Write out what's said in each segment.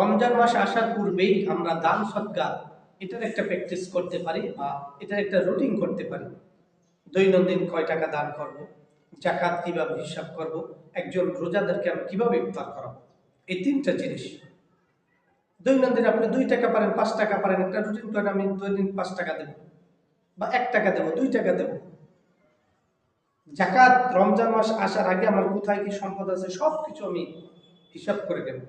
রমজান মাস আসার পূর্বেই আমরা দান সদকা এটার একটা প্র্যাকটিস করতে পারি, বা এটার একটা রুটিন করতে পারি। দৈনন্দিন কয় টাকা দান করব, জাকাত কিভাবে হিসাব করব, একজন রোজাদারকে আমি কিভাবে ইফতার করাবো, এই তিনটা জিনিস দৈনন্দিন আপনি 2 টাকা পারেন, 5 টাকা পারেন, একটা রুটিন করে আমি দৈনিক 5 টাকা দেবো, বা 1 টাকা দেবো, 2 টাকা দেবো। জাকাত রমজান মাস আসার আগে আমার কোথায় কি সম্পদ আছে সবকিছু আমি হিসাব করে দেব।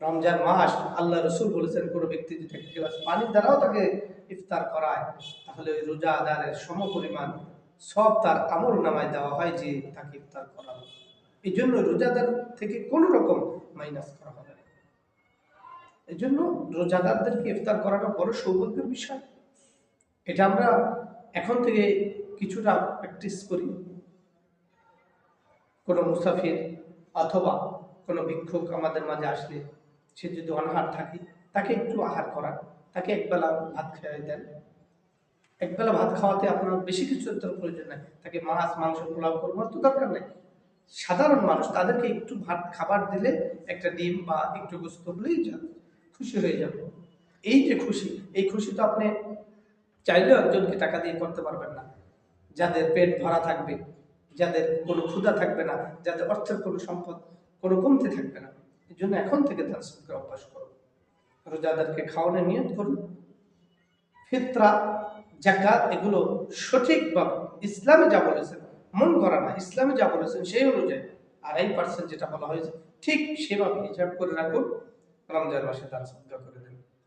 রমজান মাস আল্লাহ রসুল বলেছেন, কোনো ব্যক্তি যদি এক গ্লাস পানির দ্বারাও তাকে ইফতার করায়, তাহলে ওই রোজা আদারের সমপরিমাণ সব তার আমল নামায় দেওয়া হয় যে তাকে ইফতার করানো। এই জন্য রোজাদার থেকে কোনো রকম মাইনাস করা হবে না। এই জন্য রোজাদারদেরকে ইফতার করাটা বড় সৌভাগ্যের বিষয়। এটা আমরা এখন থেকে কিছুটা প্র্যাকটিস করি। কোনো মুসাফির অথবা কোনো ভিক্ষুক আমাদের মাঝে আসলে, সে যদি অনাহার থাকে, তাকে একটু আহার করান, তাকে একবেলা ভাত খাইয়ে দেন। একবেলা ভাত খাওয়াতে আপনার বেশি কিছু তার প্রয়োজন নাই, তাকে মাছ মাংস পোলাও করবো তো দরকার নেই। সাধারণ মানুষ, তাদেরকে একটু ভাত খাবার দিলে, একটা ডিম বা একটু গোস্ত হলেই যাবে, খুশি হয়ে যাবে। এই যে খুশি, এই খুশি তো আপনি চাইলেও একজনকে টাকা দিয়ে করতে পারবেন না। যাদের পেট ভরা থাকবে, যাদের কোনো ক্ষুধা থাকবে না, যাদের অর্থের কোনো সম্পদ কোনো কমতি থাকবে না, এই জন্য এখন থেকে দান সদকার অভ্যাস করুন। রোজাদারকে খাওয়ানোর নিয়ত করুন। ফিতরা, জাকাত এগুলো সঠিকভাবে ইসলামে যা বলেছেন, মন করা না, ইসলামে যা বলেছেন সেই অনুযায়ী 2.5% যেটা বলা হয়েছে ঠিক সেভাবে হিসাব করে রাখুন। রমজান মাসে দান সদকা করুন।